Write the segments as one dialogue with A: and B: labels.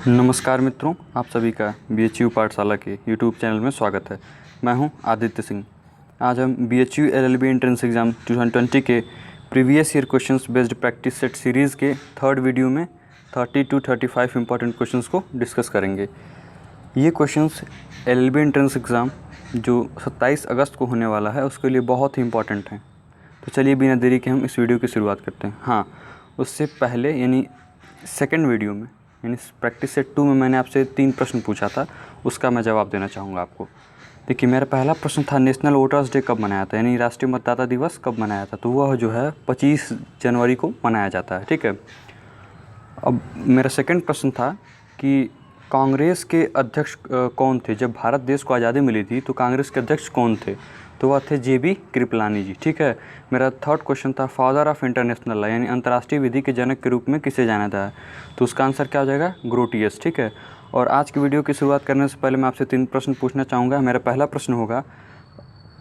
A: नमस्कार मित्रों, आप सभी का BHU पाठशाला के YouTube चैनल में स्वागत है। मैं हूं आदित्य सिंह। आज हम BHU LLB एंट्रेंस एग्ज़ाम 2020 के previous year questions based practice set series के थर्ड वीडियो में 30 to 35 इंपॉर्टेंट क्वेश्चंस को डिस्कस करेंगे। ये क्वेश्चंस LLB एंट्रेंस एग्ज़ाम जो 27 अगस्त को होने वाला है उसके लिए बहुत ही इंपॉर्टेंट हैं। तो चलिए बिना देरी के हम इस वीडियो की शुरुआत करते हैं। हाँ, उससे पहले यानी सेकेंड वीडियो में यानी प्रैक्टिस सेट 2 में मैंने आपसे 3 प्रश्न पूछा था, उसका मैं जवाब देना चाहूँगा आपको। देखिए, मेरा पहला प्रश्न था नेशनल वोटर्स डे कब मनाया था, यानी राष्ट्रीय मतदाता दिवस कब मनाया था। तो वह जो है 25 जनवरी को मनाया जाता है, ठीक है। अब मेरा सेकंड प्रश्न था कि कांग्रेस के अध्यक्ष कौन थे। जब भारत देश को आज़ादी मिली थी तो कांग्रेस के अध्यक्ष कौन थे, तो वह थे JB कृपलानी जी, ठीक है। मेरा थर्ड क्वेश्चन था फादर ऑफ इंटरनेशनल लॉ यानी अंतर्राष्ट्रीय विधि के जनक के रूप में किसे जाना जाता है, तो उसका आंसर क्या हो जाएगा, ग्रोटियस, ठीक है। और आज की वीडियो की शुरुआत करने से पहले मैं आपसे 3 प्रश्न पूछना चाहूँगा। मेरा पहला प्रश्न होगा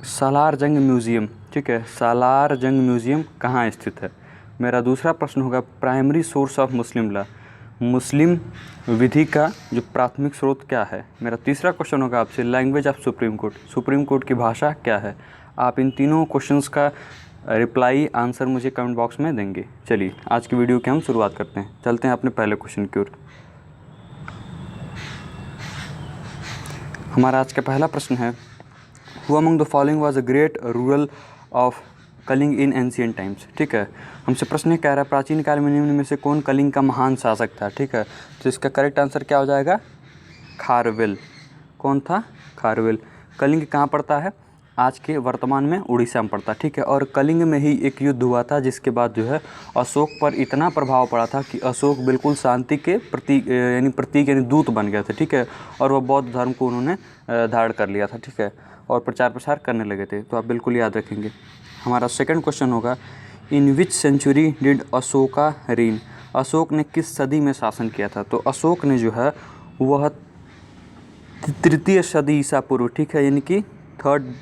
A: सालार जंग म्यूज़ियम, ठीक है, सालार जंग म्यूज़ियम कहाँ स्थित है। मेरा दूसरा प्रश्न होगा primary source of Muslim law, Muslim विधि का जो प्राथमिक स्रोत क्या है। मेरा तीसरा क्वेश्चन होगा आपसे language of supreme court, supreme court की भाषा क्या है। आप इन तीनों क्वेश्चंस का रिप्लाई आंसर मुझे कमेंट बॉक्स में देंगे। चलिए आज की वीडियो की हम शुरुआत करते हैं, चलते हैं अपने पहले क्वेश्चन की ओर। हमारा आज का पहला प्रश्न है who among the following was a great ruler of Kalinga in ancient times, ठीक है। हमसे प्रश्न कह रहा है प्राचीन काल में निम्न में से कौन कलिंग का महान शासक था, ठीक है। तो इसका करेक्ट आंसर क्या हो जाएगा, खारवेल। कौन था, खारवेल। कलिंग कहाँ पड़ता है, आज के वर्तमान में उड़ीसा में पड़ता है, ठीक है। और कलिंग में ही एक युद्ध हुआ था जिसके बाद जो है अशोक पर इतना प्रभाव पड़ा था कि अशोक बिल्कुल शांति के प्रतीक यानी दूत बन गए थे, ठीक है। और वह बौद्ध धर्म को उन्होंने धारण कर लिया था, ठीक है, और प्रचार प्रसार करने लगे थे। तो आप बिल्कुल याद रखेंगे। हमारा सेकंड क्वेश्चन होगा in which century did Ashoka reign, Ashok ने किस सदी में शासन किया था। तो अशोक ने जो है वह तृतीय सदी ईसा पूर्व, ठीक है, यानी कि 3rd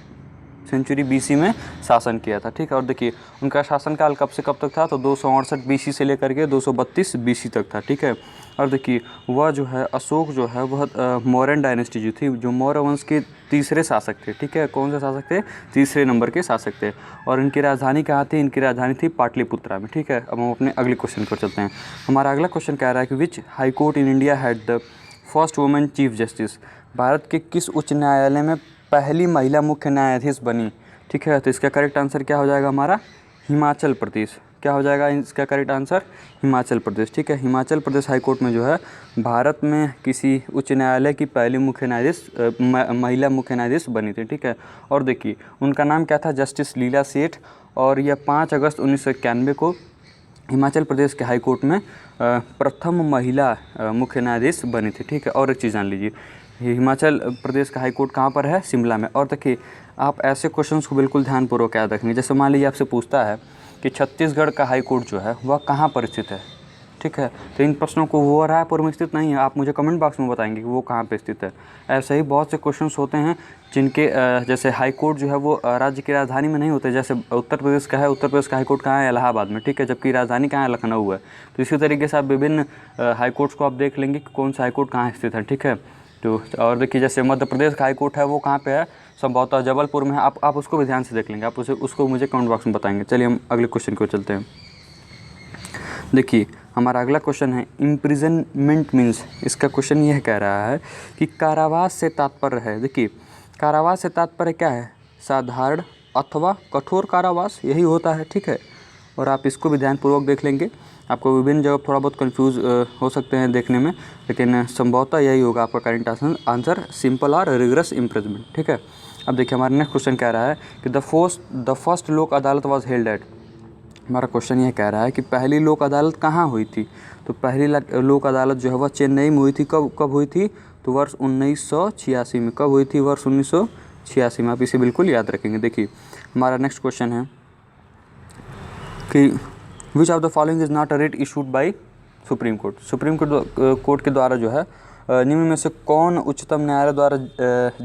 A: सेंचुरी BC में शासन किया था, ठीक है। और देखिए उनका शासनकाल कब से कब तक था, तो 268 BC से लेकर के 232 BC तक था, ठीक है। और देखिए वह जो है अशोक जो है वह मौर्यन डायनेस्टी जो थी, जो मौर्य वंश के तीसरे शासक थे, ठीक है। कौन से शासक थे, तीसरे नंबर के शासक थे। और इनकी राजधानी कहाँ थी, इनकी राजधानी थी पाटलिपुत्रा में, ठीक है। अब हम अपने अगले क्वेश्चन पर चलते हैं। हमारा अगला क्वेश्चन कह रहा है कि which high court in India had the first women chief justice, Bharat के किस उच्च न्यायालय में पहली महिला मुख्य न्यायाधीश बनी, ठीक है। तो इसका करेक्ट आंसर क्या हो जाएगा हमारा, हिमाचल प्रदेश। क्या हो जाएगा इसका करेक्ट आंसर, हिमाचल प्रदेश, ठीक है। हिमाचल प्रदेश हाई कोर्ट में जो है भारत में किसी उच्च न्यायालय की पहली मुख्य न्यायाधीश महिला मुख्य न्यायाधीश बनी थी, ठीक है। और देखिए उनका नाम क्या था, जस्टिस लीला सेठ। और यह 5 अगस्त 1991 को हिमाचल प्रदेश के हाई कोर्ट में प्रथम महिला मुख्य न्यायाधीश बनी थी, ठीक है। और एक चीज़ जान लीजिए, ये हिमाचल प्रदेश का हाई कोर्ट कहाँ पर है, शिमला में। और देखिए आप ऐसे क्वेश्चंस को बिल्कुल ध्यानपूर्वक याद रखेंगे। जैसे मान लीजिए आपसे पूछता है कि छत्तीसगढ़ का हाई कोर्ट जो है वह कहाँ पर स्थित है, ठीक है। तो इन प्रश्नों को वो रायपुर में स्थित नहीं है, आप मुझे कमेंट बॉक्स में बताएंगे कि वो कहाँ पे स्थित है। ऐसे ही बहुत से क्वेश्चंस होते हैं जिनके जैसे हाई कोर्ट जो है वो राज्य की राजधानी में नहीं होते। जैसे उत्तर प्रदेश का है, उत्तर प्रदेश का हाई कोर्ट कहाँ है, इलाहाबाद में, ठीक है, जबकि राजधानी कहाँ है, लखनऊ है। तो इसी तरीके से आप विभिन्न हाई कोर्ट्स को आप देख लेंगे कि कौन सा हाई कोर्ट कहाँ स्थित है, ठीक है। तो और देखिए जैसे मध्य प्रदेश का हाई कोर्ट है वो कहाँ पे है, संभवतः जबलपुर में है। आप उसको भी ध्यान से देख लेंगे, आप उसको मुझे कमेंट बॉक्स में बताएंगे। चलिए हम अगले क्वेश्चन को चलते हैं। देखिए हमारा अगला क्वेश्चन है इम्प्रिजनमेंट मीन्स, इसका क्वेश्चन यह कह रहा है कि कारावास से तात्पर्य है। देखिए कारावास से तात्पर्य क्या है, साधारण अथवा कठोर कारावास यही होता है, ठीक है। और आप इसको भी ध्यानपूर्वक देख लेंगे, आपको विभिन्न जगह थोड़ा बहुत कंफ्यूज हो सकते हैं देखने में, लेकिन संभवतः यही होगा आपका करेंट आंसर, सिंपल और रिगरस इम्प्रिजमेंट, ठीक है। अब देखिए हमारा नेक्स्ट क्वेश्चन कह रहा है कि द फर्स्ट लोक अदालत वाज हेल्ड एट, हमारा क्वेश्चन यह कह रहा है कि पहली लोक अदालत कहाँ हुई थी। तो पहली लोक अदालत जो है वह चेन्नई में हुई थी। कब हुई थी, तो वर्ष 1986 में। कब हुई थी, वर्ष 1986 में। आप इसे बिल्कुल याद रखेंगे। देखिए हमारा नेक्स्ट क्वेश्चन है कि which of the following is not a writ issued by supreme court, supreme court के द्वारा जो है निम्न में से कौन उच्चतम न्यायालय द्वारा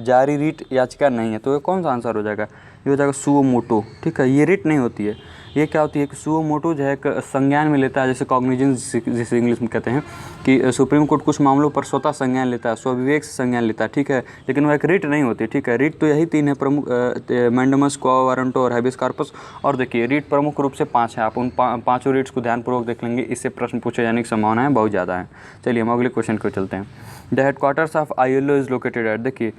A: जारी रीट याचिका नहीं है। तो ये कौन सा आंसर हो जाएगा, ये हो जाएगा सुओ मोटो, ठीक है। ये रिट नहीं होती है, ये क्या होती है कि सुओ मोटो जो है एक संज्ञान में लेता है, जैसे कॉग्निजेंस जिसे इंग्लिश में कहते हैं कि सुप्रीम कोर्ट कुछ मामलों पर स्वतः संज्ञान लेता है, स्वविवेक से संज्ञान लेता है, ठीक है। लेकिन वो एक रिट नहीं होती, ठीक है। रिट तो यही 3 है प्रमुख, मैंडेमस, क्वा वारंटो और हैबियस कॉर्पस। और देखिए रिट प्रमुख रूप से 5 है, आप उन पाँचों रिट्स को ध्यानपूर्वक देख लेंगे, इससे प्रश्न पूछे जाने की संभावनाएं बहुत ज़्यादा है। चलिए हम अगले क्वेश्चन को चलते हैं। The headquarters of ILO is located at, देखिए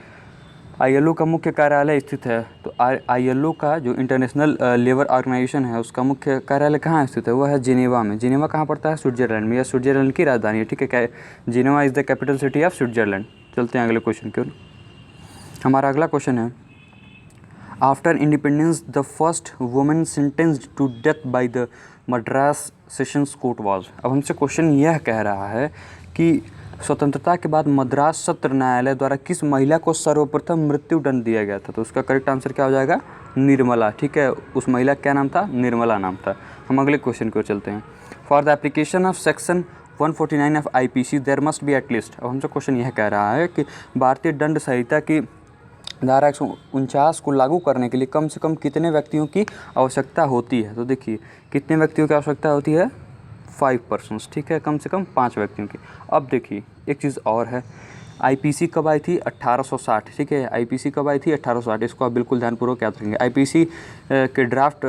A: ILO का मुख्य कार्यालय स्थित है, तो ILO का जो इंटरनेशनल लेबर ऑर्गेनाइजेशन है उसका मुख्य कार्यालय कहाँ स्थित है, वह है जिनेवा में। जिनेवा कहाँ पड़ता है, स्विट्जरलैंड में, या स्विट्जरलैंड की राजधानी है, ठीक है। Geneva is the capital city of Switzerland. चलते हैं अगले क्वेश्चन की ओर। हमारा अगला क्वेश्चन है, after independence the first women sentenced to death by the Madras sessions court was. अब हमसे क्वेश्चन यह कह रहा है कि स्वतंत्रता के बाद मद्रास सत्र न्यायालय द्वारा किस महिला को सर्वप्रथम मृत्युदंड दिया गया था, तो उसका करेक्ट आंसर क्या हो जाएगा, निर्मला, ठीक है। उस महिला का क्या नाम था, निर्मला नाम था। हम अगले क्वेश्चन को चलते हैं। For the application of section 149 of IPC there must be at least. अब हमसे क्वेश्चन यह कह रहा है कि भारतीय दंड संहिता की धारा 149 को लागू करने के लिए कम से कम कितने व्यक्तियों की आवश्यकता होती है, तो देखिए कितने व्यक्तियों की आवश्यकता होती है, 5 पर्सन्स, ठीक है, कम से कम 5 व्यक्तियों की। अब देखिए एक चीज़ और है, IPC कब आई थी, 1860, ठीक है। IPC कब आई थी, 1860, इसको आप बिल्कुल ध्यानपूर्वक याद रखेंगे। IPC के ड्राफ्ट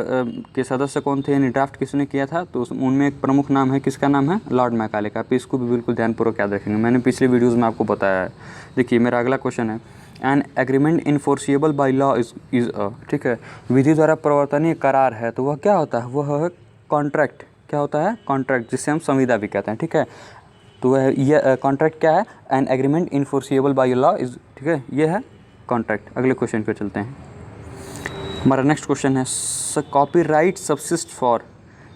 A: के सदस्य कौन थे, यानी ड्राफ्ट किसने किया था, तो उनमें एक प्रमुख नाम है, किसका नाम है, लॉर्ड मैकाले का। आप इसको भी बिल्कुल ध्यानपूर्वक याद रखेंगे, मैंने पिछले वीडियोज़ में आपको बताया है। देखिए मेरा अगला क्वेश्चन है, an agreement enforceable by law is ठीक है, विधि द्वारा प्रवर्तनीय करार है, तो वह क्या होता है, वह है कॉन्ट्रैक्ट। क्या होता है, कॉन्ट्रैक्ट, जिसे हम संविदा भी कहते हैं, ठीक है। तो वह यह कॉन्ट्रैक्ट क्या है, an agreement enforceable by law is, ठीक है, ये है कॉन्ट्रैक्ट। अगले क्वेश्चन पे चलते हैं। हमारा नेक्स्ट क्वेश्चन है, कॉपीराइट सबसिस्ट फॉर,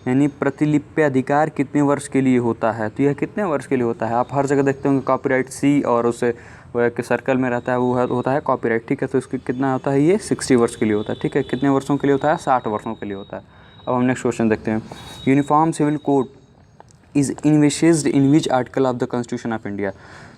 A: यानी प्रतिलिपि अधिकार कितने वर्ष के लिए होता है, तो यह कितने वर्ष के लिए होता है। आप हर जगह देखते होंगे कॉपीराइट C और उसे वह एक सर्कल में रहता है, वो होता है कॉपीराइट, ठीक है। तो इसकी कितना होता है, ये 60 वर्ष के लिए होता है, ठीक है। कितने वर्षों के लिए होता है, 60 वर्षों के लिए होता है। अब हम नेक्स्ट क्वेश्चन देखते हैं। Uniform civil code is envisaged in which article of the constitution of India.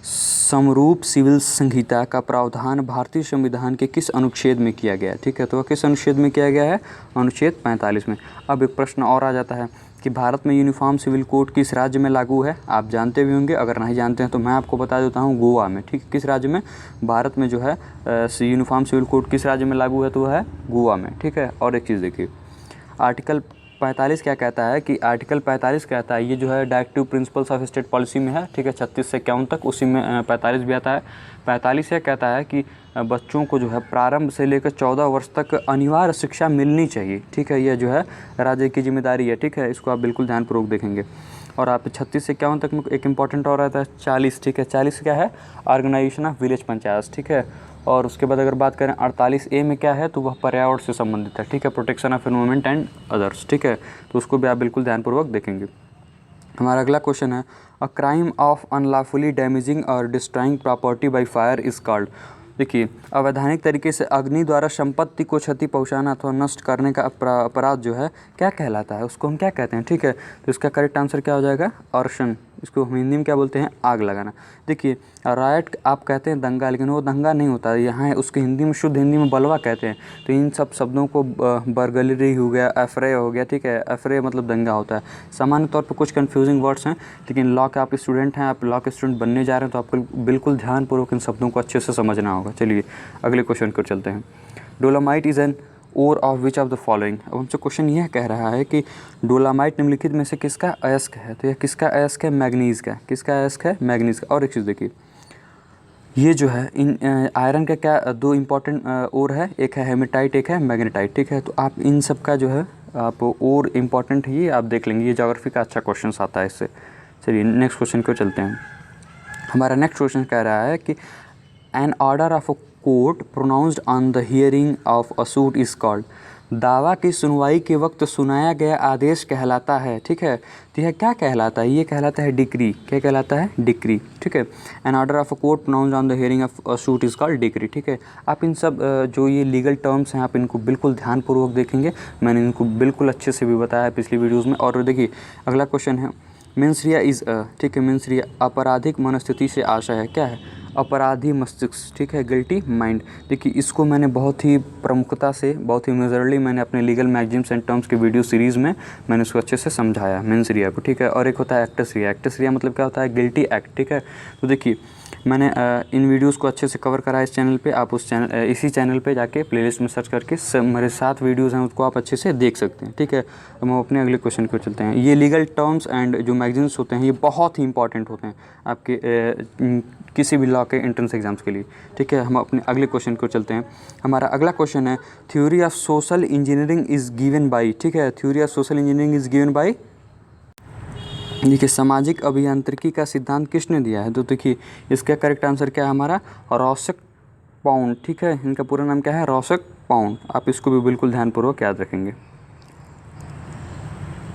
A: समरूप सिविल संहिता का प्रावधान भारतीय संविधान के किस अनुच्छेद में किया गया है, ठीक है। तो किस अनुच्छेद में किया गया है, अनुच्छेद 45 में। अब एक प्रश्न और आ जाता है कि भारत में यूनिफॉर्म सिविल कोड किस राज्य में लागू है। आप जानते भी होंगे, अगर नहीं जानते हैं तो मैं आपको बता देता हूँ, गोवा में, ठीक है। किस राज्य में, भारत में जो है यूनिफॉर्म सिविल कोड किस राज्य में लागू है, तो वह है गोवा में, ठीक है। और एक चीज़ देखिए, आर्टिकल 45 क्या कहता है कि आर्टिकल 45 कहता है, ये जो है directive principles of state policy में है, ठीक है, 36 से 51 तक, उसी में 45 भी आता है। 45 यह कहता है कि बच्चों को जो है प्रारंभ से लेकर 14 वर्ष तक अनिवार्य शिक्षा मिलनी चाहिए, ठीक है। यह जो है राज्य की जिम्मेदारी है, ठीक है। इसको आप बिल्कुल ध्यानपूर्वक देखेंगे। और आप 36 से 51 तक में एक इंपॉर्टेंट और आता है 40, ठीक है। 40 क्या है, ऑर्गेनाइजेशन ऑफ विलेज पंचायत, ठीक है। और उसके बाद अगर बात करें 48A में क्या है, तो वह पर्यावरण से संबंधित है, ठीक है, protection of environment and others, ठीक है। तो उसको भी आप बिल्कुल ध्यानपूर्वक देखेंगे। हमारा अगला क्वेश्चन है, a crime of unlawfully damaging और destroying property by fire is called. देखिए अवैधानिक तरीके से अग्नि द्वारा संपत्ति को क्षति पहुंचाना अथवा नष्ट करने का अपराध जो है क्या कहलाता है, उसको हम क्या कहते हैं, ठीक है। तो इसका करेक्ट आंसर क्या हो जाएगा, अर्सन। इसको हम हिंदी में क्या बोलते हैं, आग लगाना। देखिए राइट आप कहते हैं दंगा, लेकिन वो दंगा नहीं होता है, यहाँ उसके हिंदी में, शुद्ध हिंदी में बलवा कहते हैं। तो इन सब शब्दों को बर्गलरी हो गया, एफ्रे हो गया, ठीक है। एफ्रे मतलब दंगा होता है। सामान्य तौर पर कुछ कन्फ्यूजिंग वर्ड्स हैं, लेकिन लॉ के आप स्टूडेंट हैं, आप लॉ के स्टूडेंट बनने जा रहे हैं, तो आपको बिल्कुल ध्यानपूर्वक इन शब्दों को अच्छे से समझना होगा। चलिए अगले क्वेश्चन को चलते हैं। Dolomite is an ore of which of the following. अब हमसे क्वेश्चन यह कह रहा है कि डोलामाइट निम्नलिखित में से किसका अयस्क है, तो यह किसका अयस्क है, मैग्नीज़ का। किसका अयस्क है, मैग्नीज़ का। और एक चीज़ देखिए, ये जो है इन आयरन का क्या दो इंपॉर्टेंट ओर है, एक है हेमेटाइट, एक है मैग्नेटाइट, ठीक है। तो आप इन सब का जो है आप ओर इम्पॉर्टेंट ही आप देख लेंगे, ये ज्योग्राफी का अच्छा क्वेश्चन आता है इससे। चलिए नेक्स्ट क्वेश्चन को चलते हैं। हमारा नेक्स्ट क्वेश्चन कह रहा है कि an order of a court pronounced on the hearing of a suit is called. दावा की सुनवाई के वक्त सुनाया गया आदेश कहलाता है, ठीक है। तो यह क्या कहलाता है, ये कहलाता है डिक्री। क्या कहलाता है, डिक्री, ठीक है। An order of a court pronounced on the hearing of a suit is called decree, ठीक है। आप इन सब जो ये लीगल टर्म्स हैं आप इनको बिल्कुल ध्यानपूर्वक देखेंगे, मैंने इनको बिल्कुल अच्छे से भी बताया है पिछली वीडियोज़ में। और देखिए अगला क्वेश्चन है, मेंस रिया इज़ ठीक है, मेंस रिया आपराधिक मनस्थिति से आशय है, क्या है, अपराधी मस्तिष्क, ठीक है, गिल्टी माइंड। देखिए इसको मैंने बहुत ही प्रमुखता से, बहुत ही मेजरली मैंने अपने लीगल मैगजीम्स एंड टर्म्स के वीडियो सीरीज़ में मैंने उसको अच्छे से समझाया, मेंस रिया को, ठीक है। और एक होता है एक्टस रिया। एक्टस रिया मतलब क्या होता है, गिल्टी एक्ट, ठीक है। तो देखिए मैंने इन वीडियोस को अच्छे से कवर करा है इस चैनल पे। आप उस चैनल इसी चैनल पे जाके प्लेलिस्ट में सर्च करके मेरे 7 वीडियोस हैं उसको आप अच्छे से देख सकते हैं, ठीक है। तो हम अपने अगले क्वेश्चन को चलते हैं। ये लीगल टर्म्स एंड जो मैगजीन्स होते हैं ये बहुत ही इंपॉर्टेंट होते हैं आपके किसी भी लॉ के एंट्रेंस एग्जाम्स के लिए, ठीक है। हम अपने अगले क्वेश्चन को चलते हैं। हमारा अगला क्वेश्चन है theory of social engineering is given by, ठीक है। Theory of social engineering is given by, देखिए सामाजिक अभियांत्रिकी का सिद्धांत किसने दिया है। तो देखिए इसका करेक्ट आंसर क्या है हमारा, रॉसक पाउंड, ठीक है। इनका पूरा नाम क्या है, रॉसक पाउंड। आप इसको भी बिल्कुल ध्यानपूर्वक याद रखेंगे।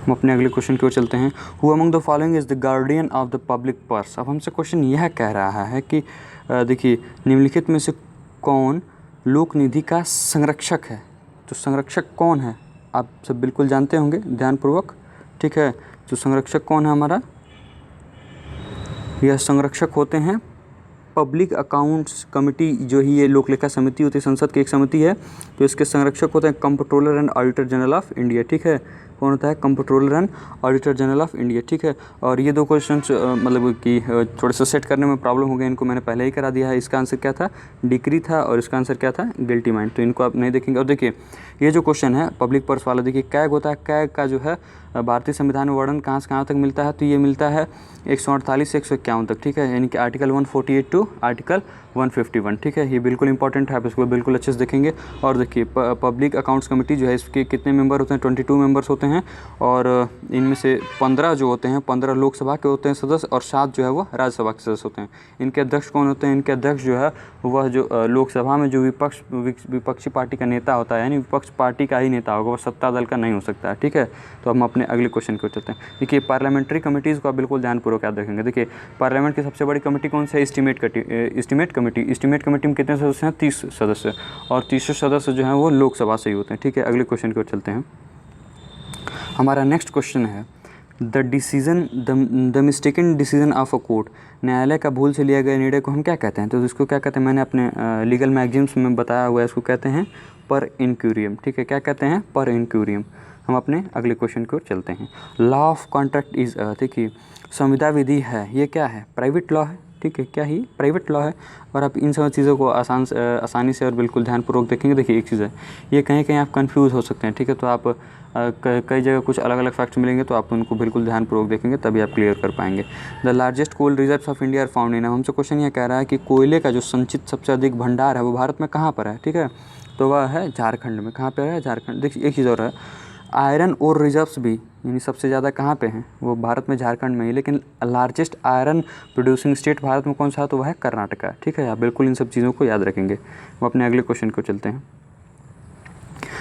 A: हम अपने अगले क्वेश्चन की ओर चलते हैं। Who among the following is the guardian of the public purse. अब हमसे क्वेश्चन यह कह रहा है कि देखिए निम्नलिखित में से कौन लोक निधि का संरक्षक है। तो संरक्षक कौन है आप सब बिल्कुल जानते होंगे ध्यानपूर्वक, ठीक है। जो संरक्षक कौन है हमारा, यह संरक्षक होते हैं पब्लिक अकाउंट्स कमेटी, जो ही ये लोक लेखा समिति होती है, संसद की एक समिति है। तो इसके संरक्षक होते हैं comptroller and auditor general of India, ठीक है। कौन होता है, comptroller and auditor general of India, ठीक है। और ये 2 क्वेश्चंस मतलब कि थोड़े से सेट करने में प्रॉब्लम हो गई, इनको मैंने पहले ही करा दिया है। इसका आंसर क्या था, डिक्री था, और इसका आंसर क्या था, गिल्टी माइंड। तो इनको आप नहीं देखेंगे। और देखिए ये जो क्वेश्चन है पब्लिक पर्स वाला, देखिए कैग होता है, कैग का जो है भारतीय संविधान में वर्णन कहाँ से कहाँ तक मिलता है। तो ये मिलता है 148 से 151 तक, ठीक है। यानी कि आर्टिकल 148 टू आर्टिकल 151, ठीक है। ये बिल्कुल इंपॉर्टेंट है, आप इसको बिल्कुल अच्छे से देखेंगे। और देखिए पब्लिक अकाउंट्स कमेटी जो है इसके कितने मेंबर होते हैं, 22 मेंबर्स होते हैं। और इनमें से 15 जो होते हैं, 15 लोकसभा के होते हैं सदस्य, और 7 जो है वो राज्यसभा के सदस्य होते हैं। इनके अध्यक्ष कौन होते हैं, इनके अध्यक्ष जो है वह जो लोकसभा में जो विपक्षी पार्टी का नेता होता है, यानी विपक्ष पार्टी का ही नेता होगा, वह सत्ता दल का नहीं हो सकता है, ठीक है। तो हम अपने अगले क्वेश्चन को चलते हैं। देखिए पार्लियामेंट्री कमेटीज़ को आप बिल्कुल ध्यानपूर्वक याद रखेंगे। देखिए पार्लियामेंट की सबसे बड़ी कमेटी कौन सी है, एस्टीमेट कमेटी। एस्टीमेट कमेटी में कितने सदस्य हैं, 30 सदस्य, और 30 सदस्य जो हैं वो लोकसभा से ही होते हैं, ठीक है। अगले क्वेश्चन को चलते हैं। हमारा नेक्स्ट क्वेश्चन है the mistaken decision of a court. न्यायालय का भूल से लिया गया निर्णय को हम क्या कहते हैं। तो इसको क्या कहते हैं, मैंने अपने लीगल मैगजीन्स में बताया हुआ है, इसको कहते हैं पर इंक्यूरियम, ठीक है। क्या कहते हैं, पर इंक्यूरियम। हम अपने अगले क्वेश्चन की ओर चलते हैं। लॉ ऑफ कॉन्ट्रैक्ट इज़ देखिए संविदा विधि है, ये क्या है, प्राइवेट लॉ है, ठीक है। क्या ही प्राइवेट लॉ है। और आप इन सब चीज़ों को आसानी से और बिल्कुल ध्यानपूर्वक देखेंगे। देखिए एक चीज़ है, ये कहीं कहीं आप कंफ्यूज हो सकते हैं, ठीक है। तो आप कई जगह कुछ अलग अलग फैक्ट्स मिलेंगे, तो आप उनको बिल्कुल ध्यानपूर्वक देखेंगे तभी आप क्लियर कर पाएंगे। The largest coal reserves of India are found in. हमसे क्वेश्चन ये कह रहा है कि कोयले का जो संचित सबसे अधिक भंडार है वो भारत में कहाँ पर है, ठीक है। तो वह है झारखंड में। कहाँ पर है, झारखंड। देखिए एक चीज़ और है, आयरन और रिजर्व्स भी यानी सबसे ज़्यादा कहाँ पे हैं, वो भारत में झारखंड में ही। लेकिन largest iron producing state Bharat में कौन सा है, तो वह है कर्नाटका, ठीक है। आप बिल्कुल इन सब चीज़ों को याद रखेंगे। हम अपने अगले क्वेश्चन को चलते हैं।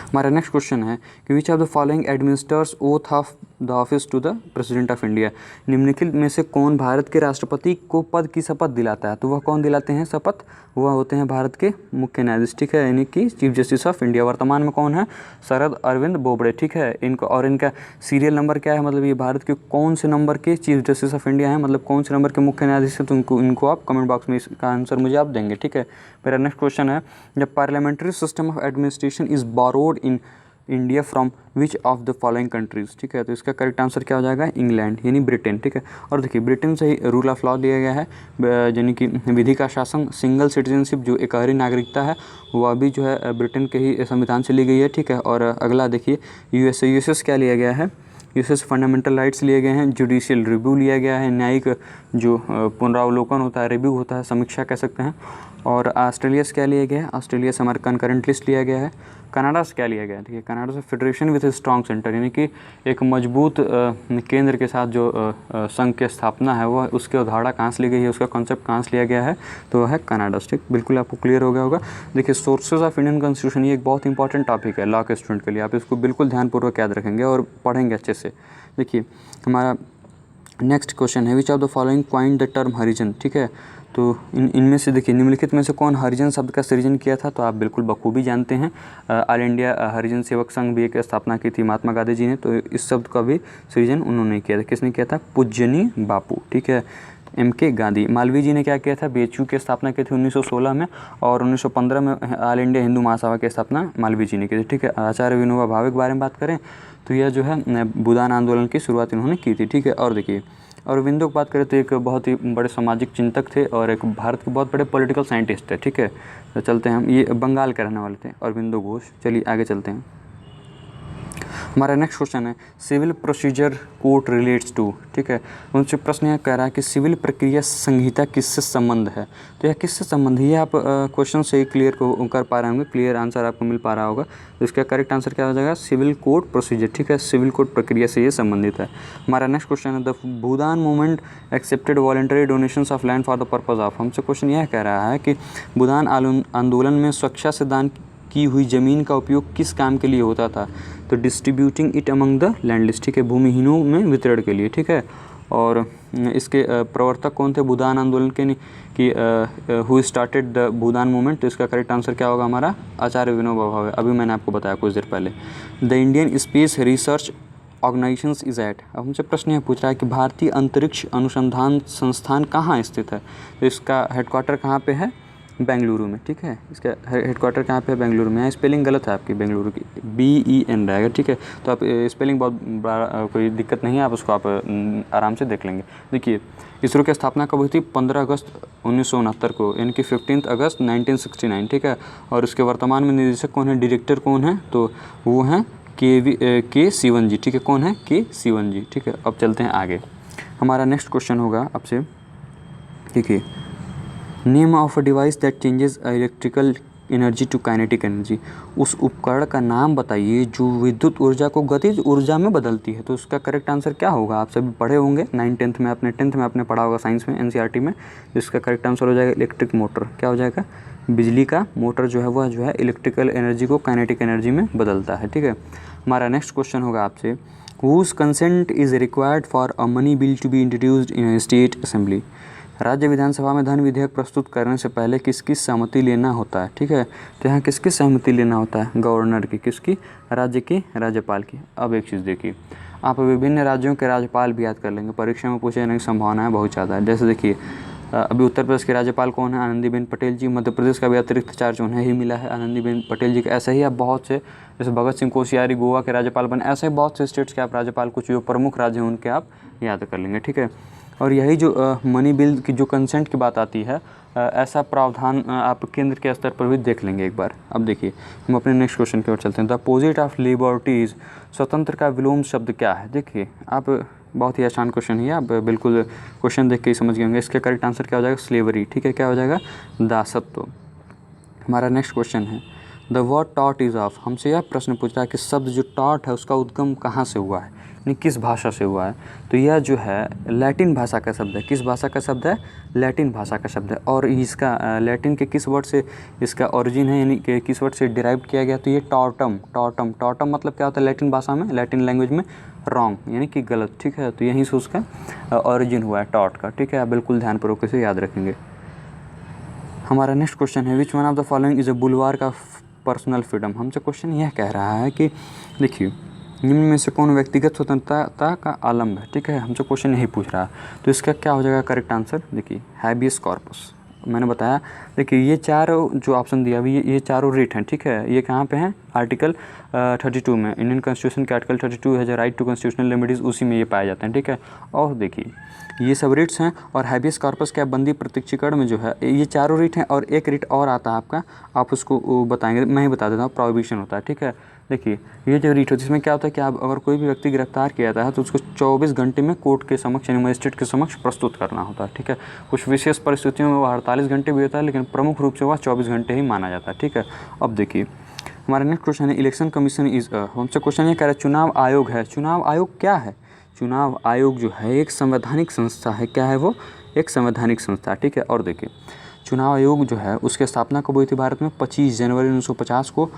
A: हमारा नेक्स्ट क्वेश्चन है कि which of the following administers oath of the office to the President of India. निम्नलिखित में से कौन भारत के राष्ट्रपति को पद की शपथ दिलाता है। तो वह कौन दिलाते हैं शपथ, वह होते हैं भारत के मुख्य न्यायाधीश, ठीक है, यानी कि चीफ जस्टिस ऑफ इंडिया। वर्तमान में कौन है, शरद अरविंद बोबड़े, ठीक है। इनको और इनका सीरियल नंबर क्या है, मतलब ये भारत के कौन से नंबर के चीफ जस्टिस ऑफ इंडिया हैं, मतलब कौन से नंबर के मुख्य न्यायाधीश हैं। तो इनको आप कमेंट बॉक्स में इसका आंसर मुझे आप देंगे, ठीक है। मेरा नेक्स्ट क्वेश्चन है the parliamentary system of administration is borrowed in India from which of the following countries, ठीक है। तो इसका करेक्ट आंसर क्या हो जाएगा, इंग्लैंड यानी ब्रिटेन, ठीक है। और देखिए ब्रिटेन से ही रूल ऑफ लॉ लिया गया है, यानी कि विधि का शासन, सिंगल सिटीजनशिप जो एकहरी नागरिकता है वह भी जो है ब्रिटेन के ही संविधान से ली गई है, ठीक है। और अगला देखिए यूएस क्या लिया गया है, यूएस फंडामेंटल राइट्स लिए गए हैं, जुडिशियल रिव्यू लिया गया है, न्यायिक जो पुनरावलोकन होता है, रिव्यू होता है, समीक्षा कह सकते हैं। और ऑस्ट्रेलिया से क्या लिया गया है, ऑस्ट्रेलिया से हमारा कंकरेंट लिस्ट लिया गया है। कनाडा से क्या लिया गया है, देखिए कनाडा से federation with a strong centre, यानी कि एक मजबूत केंद्र के साथ जो संघ की स्थापना है वह उसकी अवधारणा कहाँ से ली गई है, उसका कॉन्सेप्ट कहाँ से लिया गया है, तो वह है कनाडा से, ठीक। बिल्कुल आपको क्लियर हो गया होगा। देखिए सोर्सेज ऑफ इंडियन कॉन्स्टिट्यूशन, ये एक बहुत इंपॉर्टेंट टॉपिक है लॉ के स्टूडेंट के लिए, आप इसको बिल्कुल ध्यानपूर्वक याद रखेंगे और पढ़ेंगे अच्छे से। देखिए हमारा नेक्स्ट क्वेश्चन है which of the following coined the term Harijan, ठीक है। तो इनमें से देखिए निम्नलिखित में से कौन हरिजन शब्द का सृजन किया था। तो आप बिल्कुल बखूबी जानते हैं, ऑल इंडिया हरिजन सेवक संघ भी एक स्थापना की थी महात्मा गांधी जी ने। तो इस शब्द का भी सृजन उन्होंने किया था। किसने किया था, पूज्यनीय बापू, ठीक है। MK गांधी। मालवीय जी ने क्या किया था, BHU की स्थापना की थी 1916 में, और 1915 में ऑल इंडिया हिंदू महासभा की स्थापना मालवीय जी ने की थी, ठीक है। आचार्य विनोबा भावे के बारे में बात करें तो यह जो है भूदान आंदोलन की शुरुआत इन्होंने की थी, ठीक है। और देखिए अरविंदो की बात करें तो एक बहुत ही बड़े सामाजिक चिंतक थे और एक भारत के बहुत बड़े पॉलिटिकल साइंटिस्ट थे, ठीक है। तो चलते हैं हम, ये बंगाल के रहने वाले थे अरविंदो घोष। चलिए आगे चलते हैं। हमारा नेक्स्ट क्वेश्चन है civil procedure code relates to, ठीक है। उनसे प्रश्न यह कह रहा है कि सिविल प्रक्रिया संहिता किससे संबंध है, तो यह किससे संबंध है, ये आप क्वेश्चन से ही क्लियर कर पा रहे होंगे, क्लियर आंसर आपको मिल पा रहा होगा। तो इसका करेक्ट आंसर क्या हो जाएगा, सिविल कोड प्रोसीजर, ठीक है। सिविल कोड प्रक्रिया से ये संबंधित है। हमारा नेक्स्ट क्वेश्चन है the Bhoodan movement accepted voluntary donations of land for the purpose of. हमसे क्वेश्चन यह कह रहा है कि भूदान आंदोलन में स्वेच्छा से दान की हुई ज़मीन का उपयोग किस काम के लिए होता था, तो distributing it among the landless, ठीक है, भूमिहीनों में वितरण के लिए, ठीक है। और इसके प्रवर्तक कौन थे भूदान आंदोलन के कि who started the Bhoodan movement, तो इसका करेक्ट आंसर क्या होगा हमारा, आचार्य विनोबा भावे। अभी मैंने आपको बताया कुछ देर पहले। The Indian Space Research Organisation is at. अब हमसे प्रश्न यह पूछ रहा है कि भारतीय अंतरिक्ष अनुसंधान संस्थान कहाँ स्थित है, तो इसका हेडक्वार्टर कहाँ पे है, बेंगलुरु में, ठीक है। इसका हेडक्वार्टर कहाँ पे है, बेंगलुरु में। स्पेलिंग गलत है आपकी बेंगलुरु की, BEN रहेगा, ठीक है। तो आप स्पेलिंग बहुत बड़ा कोई दिक्कत नहीं है, आप उसको आप आराम से देख लेंगे। देखिए इसरो की स्थापना कब हुई थी, 15 अगस्त 1969 को, यानी कि 15 अगस्त 1969, ठीक है। और उसके वर्तमान में निदेशक कौन है, डायरेक्टर कौन है, तो वो हैं के सिवन जी, ठीक है। कौन है, के सिवन जी, ठीक है। अब चलते हैं आगे। हमारा नेक्स्ट क्वेश्चन होगा आपसे, देखिए name of a device that changes electrical energy to kinetic energy. उस उपकरण का नाम बताइए जो विद्युत ऊर्जा को गतिज ऊर्जा में बदलती है, तो उसका करेक्ट आंसर क्या होगा, आप सभी पढ़े होंगे 9th में, अपने 10th में आपने पढ़ा होगा साइंस में, NCERT में। इसका करेक्ट आंसर हो जाएगा इलेक्ट्रिक मोटर। क्या हो जाएगा, बिजली का मोटर जो है वह जो है इलेक्ट्रिकल एनर्जी को काइनेटिक एनर्जी में बदलता है, ठीक है। हमारा नेक्स्ट क्वेश्चन होगा आपसे whose consent is required for a money bill to be introduced in state assembly. राज्य विधानसभा में धन विधेयक प्रस्तुत करने से पहले किसकी सहमति लेना होता है, ठीक है। तो यहाँ किसकी सहमति लेना होता है, गवर्नर की, किसकी, राज्य की, राज्यपाल की। अब एक चीज़ देखिए, आप विभिन्न राज्यों के राज्यपाल भी याद कर लेंगे, परीक्षा में पूछे जाने की संभावना है बहुत ज़्यादा है। जैसे देखिए अभी उत्तर प्रदेश के राज्यपाल कौन है, आनंदीबेन पटेल जी। मध्य प्रदेश का भी अतिरिक्त चार्ज उन्हें ही मिला है, आनंदीबेन पटेल जी का। ऐसे ही आप बहुत से, जैसे भगत सिंह कोश्यारी गोवा के राज्यपाल बने, ऐसे ही बहुत से स्टेट्स के आप राज्यपाल, कुछ जो प्रमुख राज्य हैं उनके आप याद कर लेंगे, ठीक है। और यही जो मनी बिल की जो कंसेंट की बात आती है, ऐसा प्रावधान आप केंद्र के स्तर पर भी देख लेंगे एक बार। अब देखिए हम अपने नेक्स्ट क्वेश्चन की ओर चलते हैं। द अपोजिट ऑफ लिबर्टीज, स्वतंत्र का विलोम शब्द क्या है। देखिए आप, बहुत ही आसान क्वेश्चन है, आप बिल्कुल क्वेश्चन देख के ही समझ गए होंगे। इसका करेक्ट आंसर क्या हो जाएगा, स्लेवरी, ठीक है। क्या हो जाएगा, दासत्व। हमारा नेक्स्ट क्वेश्चन है the word taught is of. हमसे यह प्रश्न पूछ रहा है कि शब्द जो टॉट है उसका उद्गम कहाँ से हुआ है, यानी किस भाषा से हुआ है। तो यह जो है लैटिन भाषा का शब्द है। किस भाषा का शब्द है, लैटिन भाषा का शब्द है। और इसका लैटिन के किस वर्ड से इसका ओरिजिन है, यानी कि किस वर्ड से डिराइव किया गया, तो ये टॉटम। टॉटम मतलब क्या होता है लैटिन भाषा में, लैटिन लैंग्वेज में, रॉन्ग यानी कि गलत, ठीक है। तो यहीं से उसका ओरिजिन हुआ है टॉट का, ठीक है। आप बिल्कुल ध्यानपूर्वक इसे याद रखेंगे। हमारा नेक्स्ट क्वेश्चन है which one of the following is a bulwark का पर्सनल फ्रीडम। हमसे क्वेश्चन यह कह रहा है कि देखिए निम्न में से कौन व्यक्तिगत स्वतंत्रता का आलम्ब है, ठीक है। हमसे क्वेश्चन यही पूछ रहा है, तो इसका क्या हो जाएगा करेक्ट आंसर, देखिए हैबियस कॉर्पस। मैंने बताया, देखिए ये चारों जो ऑप्शन दिया अभी, ये चारों रेट हैं, ठीक है। ये कहाँ पे हैं, आर्टिकल 32 में, इंडियन कॉन्स्टिट्यूशन के आर्टिकल 32 है जो राइट टू कॉन्स्टिट्यूशनल रेमेडीज़, उसी में ये पाए जाते हैं, ठीक है। और देखिए ये सब रेट्स हैं, और हैबियस कॉर्पस क्या बंदी प्रत्यक्षीकरण में जो है ये चारों रेट हैं, और एक रेट और आता है आपका, आप उसको बताएंगे, मैं ही बता देता हूँ, प्रोहिबिशन होता है, ठीक है। देखिए ये जो रेट होती है इसमें क्या होता है कि आप अगर कोई भी व्यक्ति गिरफ्तार किया जाता है तो उसको 24 घंटे में कोर्ट के समक्ष यानी मजिस्ट्रेट के समक्ष प्रस्तुत करना होता है, ठीक है। कुछ विशेष परिस्थितियों में वह 48 घंटे भी होता है, लेकिन प्रमुख रूप से वह 24 घंटे ही माना जाता है, ठीक है। अब देखिए हमारा नेक्स्ट क्वेश्चन है इलेक्शन कमीशन इज हमसे क्वेश्चन ये कह रहा है चुनाव आयोग है। चुनाव आयोग क्या है, चुनाव आयोग जो है एक संवैधानिक संस्था है। क्या है वो, एक संवैधानिक संस्था, ठीक है। और देखिए चुनाव आयोग जो है उसकी स्थापना कब हुई थी भारत में, 25 जनवरी 1950 को।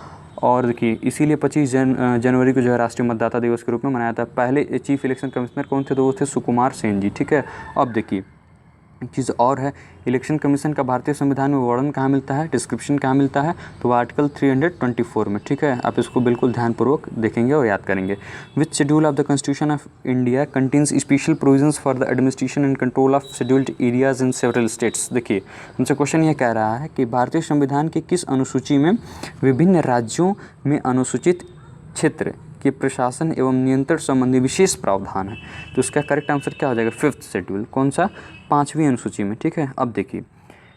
A: और देखिए इसीलिए 25 जनवरी को जो है राष्ट्रीय मतदाता दिवस के रूप में मनाया था। पहले चीफ इलेक्शन कमिश्नर कौन थे, तो वो थे सुकुमार सेन जी, ठीक है। अब देखिए एक चीज़ और है, इलेक्शन कमीशन का भारतीय संविधान में वर्णन कहाँ मिलता है, डिस्क्रिप्शन कहाँ मिलता है, तो आर्टिकल 324 में, ठीक है। आप इसको बिल्कुल ध्यानपूर्वक देखेंगे और याद करेंगे। Which schedule of the constitution of India contains special provisions for the administration and control of scheduled areas in several states. देखिए हमसे क्वेश्चन ये कह रहा है कि भारतीय संविधान के किस अनुसूची में विभिन्न राज्यों में अनुसूचित क्षेत्र के प्रशासन एवं नियंत्रण संबंधी विशेष प्रावधान है। तो इसका करेक्ट आंसर क्या हो जाएगा, 5th शेड्यूल। कौन सा, 5वीं अनुसूची में, ठीक है। अब देखिए,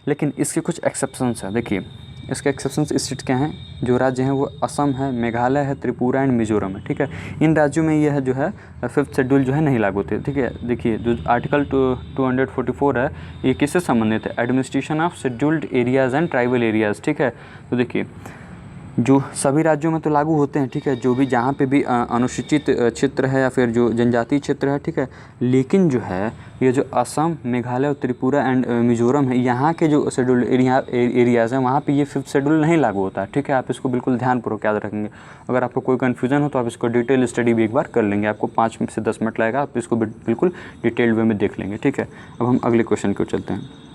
A: लेकिन इसके कुछ एक्सेप्शंस हैं। देखिए इसके एक्सेप्शंस स्टेट क्या हैं, जो राज्य हैं वो असम है, मेघालय है, त्रिपुरा एंड मिजोरम है, ठीक है। इन राज्यों में यह जो है 5th शेड्यूल जो है नहीं लागू होते, ठीक है। देखिए जो आर्टिकल 244 है ये किससे संबंधित है, administration of scheduled areas and tribal areas, ठीक है। तो देखिए जो सभी राज्यों में तो लागू होते हैं, ठीक है, जो भी जहाँ पे भी अनुसूचित क्षेत्र है या फिर जो जनजातीय क्षेत्र है, ठीक है। लेकिन जो है ये जो असम, मेघालय और त्रिपुरा एंड मिजोरम है, यहाँ के जो शेड्यूल्ड एरियाज़ हैं वहाँ पे ये 5th शेड्यूल नहीं लागू होता है, ठीक है। आप इसको बिल्कुल ध्यानपूर्वक याद रखेंगे। अगर आपको कोई कन्फ्यूजन हो तो आप इसको डिटेल स्टडी भी एक बार कर लेंगे, आपको 5 से 10 मिनट लगेगा, आप इसको बिल्कुल डिटेल्ड वे में देख लेंगे, ठीक है। अब हम अगले क्वेश्चन को चलते हैं।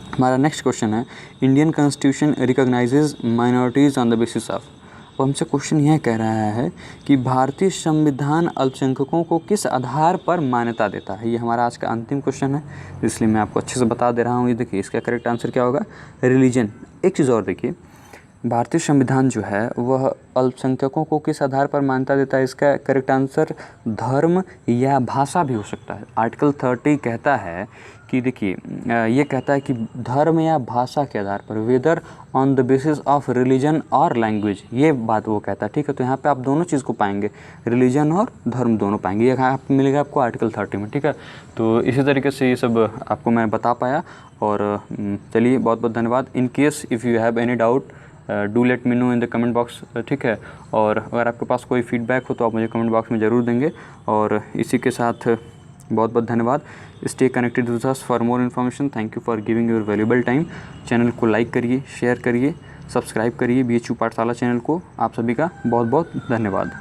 A: हमारा नेक्स्ट क्वेश्चन है, Indian constitution recognises minorities on the basis of. अब हमसे क्वेश्चन यह कह रहा है कि भारतीय संविधान अल्पसंख्यकों को किस आधार पर मान्यता देता है। ये हमारा आज का अंतिम क्वेश्चन है, इसलिए मैं आपको अच्छे से बता दे रहा हूँ। ये देखिए इसका करेक्ट आंसर क्या होगा, रिलीजन। एक चीज़ और देखिए, भारतीय संविधान जो है वह अल्पसंख्यकों को किस आधार पर मान्यता देता है, इसका करेक्ट आंसर धर्म या भाषा भी हो सकता है। आर्टिकल 30 कहता है कि देखिए ये कहता है कि धर्म या भाषा के आधार पर, whether on the basis of religion और लैंग्वेज, ये बात वो कहता है, ठीक है। तो यहाँ पे आप दोनों चीज़ को पाएंगे, रिलीजन और धर्म दोनों पाएंगे, ये आप मिलेगा आपको आर्टिकल 30 में, ठीक है। तो इसी तरीके से ये सब आपको मैं बता पाया। और चलिए बहुत बहुत धन्यवाद। In case if you have any doubt do let me know in the comment box, ठीक है। और अगर आपके पास कोई फीडबैक हो तो आप मुझे कमेंट बॉक्स में ज़रूर देंगे। और इसी के साथ बहुत बहुत धन्यवाद। Stay connected with us for more information. Thank you for giving your valuable time. Channel को लाइक करिए, शेयर करिए, सब्सक्राइब करिए BHU पाठशाला चैनल को। आप सभी का बहुत बहुत धन्यवाद।